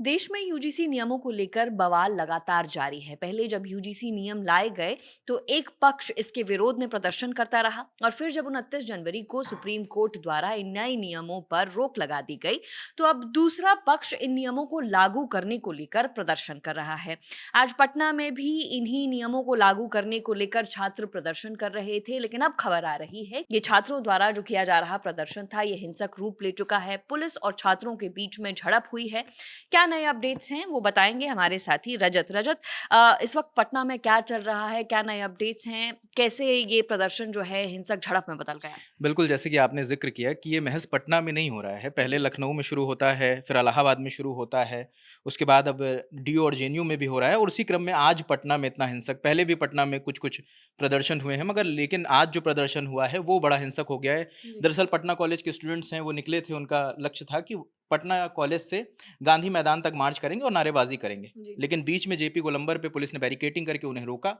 देश में यूजीसी नियमों को लेकर बवाल लगातार जारी है। पहले जब यूजीसी नियम लाए गए तो एक पक्ष इसके विरोध में प्रदर्शन करता रहा और फिर जब 29 जनवरी को सुप्रीम कोर्ट द्वारा इन नए नियमों पर रोक लगा दी गई तो अब दूसरा पक्ष इन नियमों को लागू करने को लेकर प्रदर्शन कर रहा है। आज पटना में भी इन्हीं नियमों को लागू करने को लेकर छात्र प्रदर्शन कर रहे थे, लेकिन अब खबर आ रही है ये छात्रों द्वारा जो किया जा रहा प्रदर्शन था ये हिंसक रूप ले चुका है। पुलिस और छात्रों के बीच में झड़प हुई है। क्या नए अपडेट्स हैं वो बताएंगे हमारे साथी रजत। इस वक्त पटना में क्या चल रहा है, क्या नए अपडेट्स हैं, कैसे ये प्रदर्शन जो है हिंसक झड़प में बदल गया? बिल्कुल, जैसे कि आपने ज़िक्र किया कि ये महज़ पटना में नहीं हो रहा है, पहले जी। लखनऊ में शुरू होता है, फिर इलाहाबाद में शुरू होता है, उसके बाद अब डीयू और जेएनयू में भी हो रहा है और उसी क्रम में आज पटना में इतना हिंसक पहले भी पटना में कुछ-कुछ प्रदर्शन हुए हैं, मगर लेकिन आज जो प्रदर्शन हुआ है, वो बड़ा हिंसक हो गया है। जी। दरअसल पटना कॉलेज के स्टूडेंट्स हैं, वो निकले थे, उनका लक्ष्य था कि पटना कॉलेज से गांधी मैदान तक मार्च करेंगे और नारेबाज़ी करेंगे। जी। लेकिन बीच में जेपी गोलंबर पे पुलिस ने बैरिकेडिंग करके उन्हें रोका।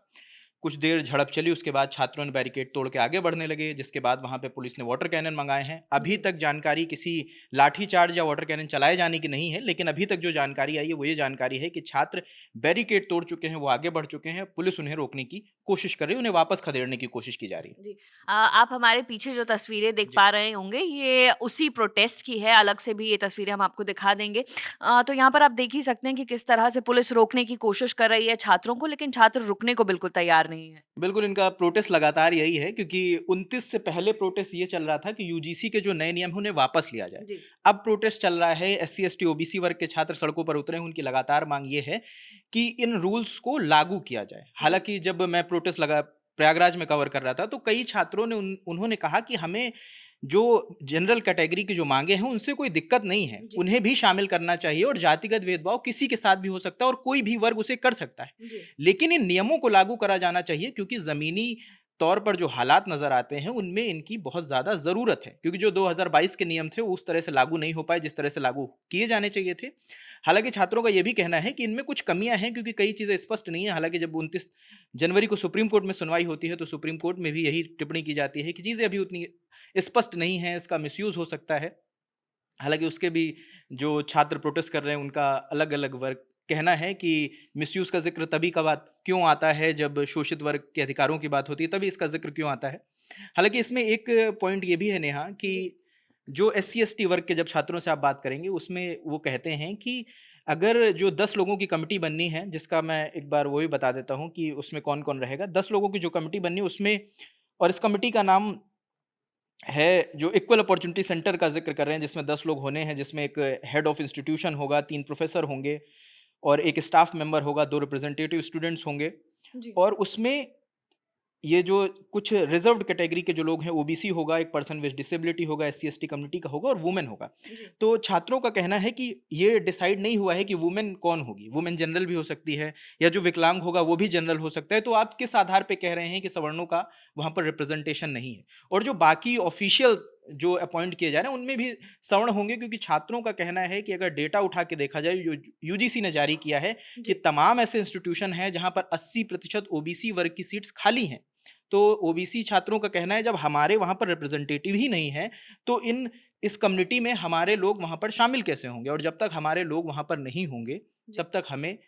कुछ देर झड़प चली, उसके बाद छात्रों ने बैरिकेड तोड़ के आगे बढ़ने लगे, जिसके बाद वहाँ पे पुलिस ने वाटर कैनन मंगाए हैं। अभी जी। तक जानकारी किसी लाठीचार्ज या वाटर कैनन चलाए जाने की नहीं है, लेकिन अभी तक जो जानकारी आई है, वो ये जानकारी है कि छात्र बैरिकेड तोड़ चुके हैं, वो आगे बढ़ चुके हैं, पुलिस उन्हें रोकने की कोशिश कर रही है, उन्हें वापस खदेड़ने की कोशिश की जा रही है। जी। आप हमारे पीछे जो तस्वीरें देख जी। पा रहे होंगे ये उसी प्रोटेस्ट की है, अलग से भी ये तस्वीरें हम आपको दिखा देंगे। तो यहाँ पर आप देख ही सकते हैं कि किस तरह से पुलिस रोकने की कोशिश कर रही है छात्रों को, लेकिन छात्र रुकने को बिल्कुल तैयार नहीं है। बिल्कुल, इनका प्रोटेस्ट लगातार यही है क्योंकि 29 से पहले प्रोटेस्ट ये चल रहा था कि यूजीसी के जो नए नियम हैं, उन्हें वापस लिया जाए। जी। अब प्रोटेस्ट चल रहा है, एससी, एसटी, ओबीसी वर्ग के छात्र सड़कों पर उतरे हैं, उनकी लगातार माँग ये है कि इन रूल्स को लागू किया जाए। जी। हालाँकि जब मैं प्रोटेस्ट लगा प्रयागराज में कवर कर रहा था, तो कई छात्रों ने उन्होंने कहा कि हमें जो जनरल कैटेगरी की जो माँगे हैं, उनसे कोई दिक्कत नहीं है। जी। उन्हें भी शामिल करना चाहिए और जातिगत भेदभाव किसी के साथ भी हो सकता है और कोई भी वर्ग उसे कर सकता है। जी। लेकिन इन नियमों को लागू करा जाना चाहिए क्योंकि ज़मीनी तौर पर जो हालात नज़र आते हैं, उनमें इनकी बहुत ज़्यादा ज़रूरत है। क्योंकि जो 2022 के नियम थे, वो उस तरह से लागू नहीं हो पाए, जिस तरह से लागू किए जाने चाहिए थे। हालाँकि छात्रों का ये भी कहना है कि इनमें कुछ कमियाँ हैं क्योंकि कई चीज़ें स्पष्ट नहीं है। हालाँकि जब 29 जनवरी को सुप्रीम कोर्ट में सुनवाई होती है, तो सुप्रीम कोर्ट में भी यही टिप्पणी की जाती है कि चीज़ें अभी उतनी स्पष्ट नहीं हैं, इसका मिसयूज़ हो सकता है। हालाँकि उसके भी जो छात्र प्रोटेस्ट कर रहे हैं, उनका अलग-अलग वर्ग कहना है कि मिसयूज़ का ज़िक्र तभी का बात क्यों आता है जब शोषित वर्ग के अधिकारों की बात होती है, तभी इसका ज़िक्र क्यों आता है। हालाँकि इसमें एक पॉइंट ये भी है नेहा कि जी। जो एससी-एसटी वर्ग के जब छात्रों से आप बात करेंगे, उसमें वो कहते हैं कि अगर जो 10 लोगों की कमिटी बननी है, जिसका मैं एक बार वो भी बता देता हूँ कि उसमें कौन-कौन रहेगा। 10 लोगों की जो कमिटी बननी है उसमें और इस कमिटी का नाम है जो इक्वल अपॉर्च्युनिटी सेंटर का ज़िक्र कर रहे हैं जिसमें 10 लोग होने हैं, जिसमें एक हेड ऑफ इंस्टीट्यूशन होगा, 3 प्रोफ़ेसर होंगे और 1 स्टाफ मेंबर होगा, 2 रिप्रेजेंटेटिव स्टूडेंट्स होंगे जी। और उसमें ये जो कुछ रिज़र्व्ड कैटेगरी के जो लोग हैं, ओबीसी होगा, एक पर्सन विद डिसेबिलिटी होगा, एससी-एसटी कम्युनिटी का होगा और वुमेन होगा। जी। तो छात्रों का कहना है कि ये डिसाइड नहीं हुआ है कि वुमेन कौन होगी। वुमेन जनरल भी हो सकती है या जो विकलांग होगा वो भी जनरल हो सकता है। तो आप किस आधार पे कह रहे हैं कि सवर्णों का वहाँ पर रिप्रेजेंटेशन नहीं है? और जो बाकी ऑफ़िशियल जो अपॉइंट किए जा रहे हैं, उनमें भी सवर्ण होंगे क्योंकि छात्रों का कहना है कि अगर डेटा उठा के देखा जाए, जो यूजीसी ने जारी किया है कि जी। तमाम ऐसे इंस्टीट्यूशन हैं जहाँ पर 80% ओबीसी वर्ग की सीट्स खाली हैं। तो ओबीसी छात्रों का कहना है जब हमारे वहाँ पर रिप्रेजेंटेटिव ही नहीं है, तो इस कम्युनिटी में हमारे लोग वहाँ पर शामिल कैसे होंगे? और जब तक हमारे लोग वहाँ पर नहीं होंगे, जी। तब तक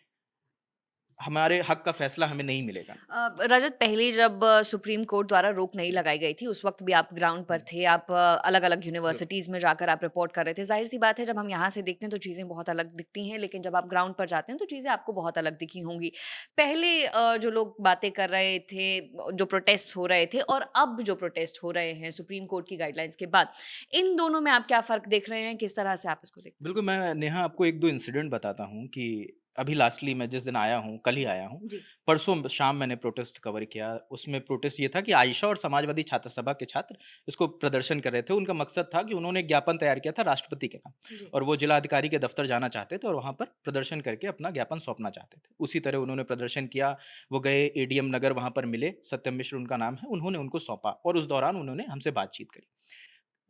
हमारे हक का फैसला हमें नहीं मिलेगा। रजत, पहले जब सुप्रीम कोर्ट द्वारा रोक नहीं लगाई गई थी उस वक्त भी आप ग्राउंड पर हुँ, थे, आप अलग-अलग बिल्कुल। यूनिवर्सिटीज़ में जाकर आप रिपोर्ट कर रहे थे। ज़ाहिर-सी बात है जब हम यहाँ से देखते हैं तो चीज़ें बहुत अलग दिखती हैं, लेकिन जब आप ग्राउंड पर जाते हैं तो चीज़ें आपको बहुत अलग दिखी होंगी। पहले जो लोग बातें कर रहे थे, जो प्रोटेस्ट हो रहे थे और अब जो प्रोटेस्ट हो रहे हैं सुप्रीम कोर्ट की गाइडलाइंस के बाद, इन दोनों में आप क्या फ़र्क देख रहे हैं? किस तरह से आप इसको देखते बिल्कुल, मैं नेहा आपको 1-2 इंसिडेंट बताता हूँ कि अभी लास्टली मैं जिस दिन आया हूँ, कल ही आया हूँ। हैं? जी। परसों शाम मैंने प्रोटेस्ट कवर किया। उसमें प्रोटेस्ट ये था कि आयशा और समाजवादी छात्र सभा के छात्र इसको प्रदर्शन कर रहे थे। उनका मकसद था कि उन्होंने एक ज्ञापन तैयार किया था राष्ट्रपति के नाम जी। और वो जिलाधिकारी के दफ्तर जाना चाहते थे और वहाँ पर प्रदर्शन करके अपना ज्ञापन सौंपना चाहते थे। उसी तरह उन्होंने प्रदर्शन किया। वो गए एडीएम नगर, वहाँ पर मिले, सत्यम मिश्र उनका नाम है। उन्होंने उनको सौंपा और उस दौरान उन्होंने हमसे बातचीत करी।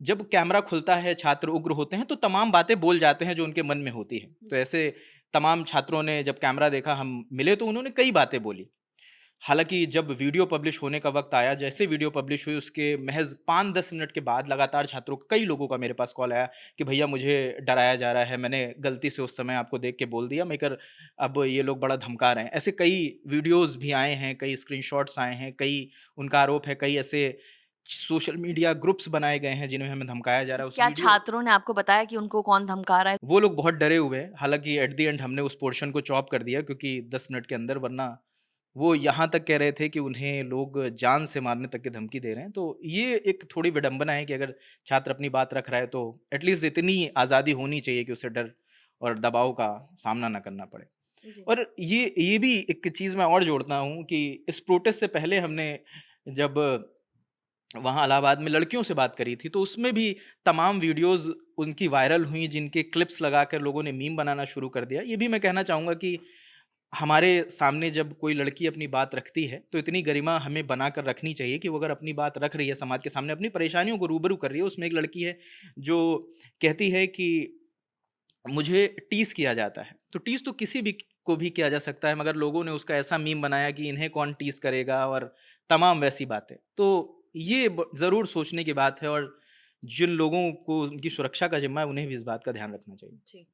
जब कैमरा खुलता है, छात्र उग्र होते हैं, तो तमाम बातें बोल जाते हैं जो उनके मन में होती हैं। तो जी। ऐसे तमाम छात्रों ने जब कैमरा देखा, हम मिले तो उन्होंने कई बातें बोली। हालाँकि जब वीडियो पब्लिश होने का वक़्त आया, जैसे वीडियो पब्लिश हुई उसके महज़ 5-10 मिनट के बाद लगातार छात्रों कई लोगों का मेरे पास कॉल आया कि भैया मुझे डराया जा रहा है, मैंने गलती से उस समय आपको देख के बोल दिया मगर अब ये लोग बड़ा धमका रहे हैं। ऐसे कई वीडियोज़ भी आए हैं, कई स्क्रीनशॉट्स आए हैं, कई उनका आरोप है कई ऐसे सोशल मीडिया ग्रुप्स बनाए गए हैं जिनमें हमें धमकाया जा रहा है। उस क्या वीडियो छात्रों ने आपको बताया कि उनको कौन धमका रहा है? वो लोग बहुत डरे हुए हैं। हालाँकि एट द एंड हमने उस पोर्शन को चॉप कर दिया क्योंकि 10 मिनट के अंदर वरना वो यहाँ तक कह रहे थे कि उन्हें लोग जान से मारने तक की धमकी दे रहे हैं। तो ये एक थोड़ी विडंबना है कि अगर छात्र अपनी बात रख रहा है तो एटलीस्ट इतनी आज़ादी होनी चाहिए कि उसे डर और दबाव का सामना ना करना पड़े। जी। और ये भी एक चीज़ मैं और जोड़ता हूँ कि इस प्रोटेस्ट से पहले हमने जब वहाँ इलाहाबाद में लड़कियों से बात करी थी, तो उसमें भी तमाम वीडियोज़ उनकी वायरल हुई, जिनके क्लिप्स लगाकर लोगों ने मीम बनाना शुरू कर दिया। ये भी मैं कहना चाहूँगा कि हमारे सामने जब कोई लड़की अपनी बात रखती है, तो इतनी गरिमा हमें बनाकर रखनी चाहिए कि वो अगर अपनी बात रख रही है समाज के सामने, अपनी परेशानियों को रूबरू कर रही है। उसमें एक लड़की है, जो कहती है कि मुझे टीज़ किया जाता है। तो टीज़ तो किसी भी को भी किया जा सकता है, मगर लोगों ने उसका ऐसा मीम बनाया कि इन्हें कौन टीज़ करेगा और तमाम वैसी बातें। तो ये ज़रूर सोचने की बात है और जिन लोगों को उनकी सुरक्षा का ज़िम्मा है, उन्हें भी इस बात का ध्यान रखना चाहिए। जी।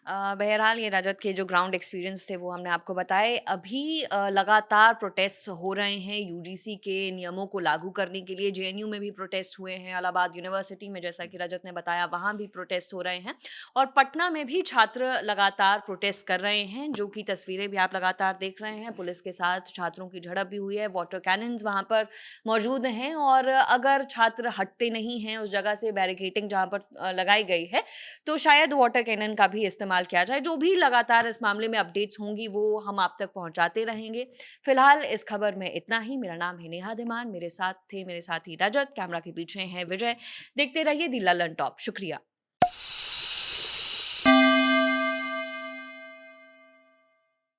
बहरहाल ये रजत के जो ग्राउंड एक्सपीरियंस थे वो हमने आपको बताए। अभी लगातार प्रोटेस्ट हो रहे हैं यूजीसी के नियमों को लागू करने के लिए। जेएनयू में भी प्रोटेस्ट हुए हैं, इलाहाबाद यूनिवर्सिटी में जैसा कि रजत ने बताया वहाँ भी प्रोटेस्ट हो रहे हैं और पटना में भी छात्र लगातार प्रोटेस्ट कर रहे हैं, जो कि तस्वीरें भी आप लगातार देख रहे हैं। पुलिस के साथ छात्रों की झड़प भी हुई है, वाटर कैनन्स वहाँ पर मौजूद हैं और अगर छात्र हटते नहीं हैं उस जगह से, बैरिकेडिंग जहाँ पर लगाई गई है, तो शायद वाटर कैनन का भी इस्तेमाल किया जाए। जो भी लगातार इस मामले में अपडेट्स होंगी वो हम आप तक पहुंचाते रहेंगे। फिलहाल इस खबर में इतना ही। मेरा नाम है नेहा धीमान, मेरे साथ ही रजत, कैमरा के पीछे हैं विजय। देखते रहिए दी ललन टॉप। शुक्रिया।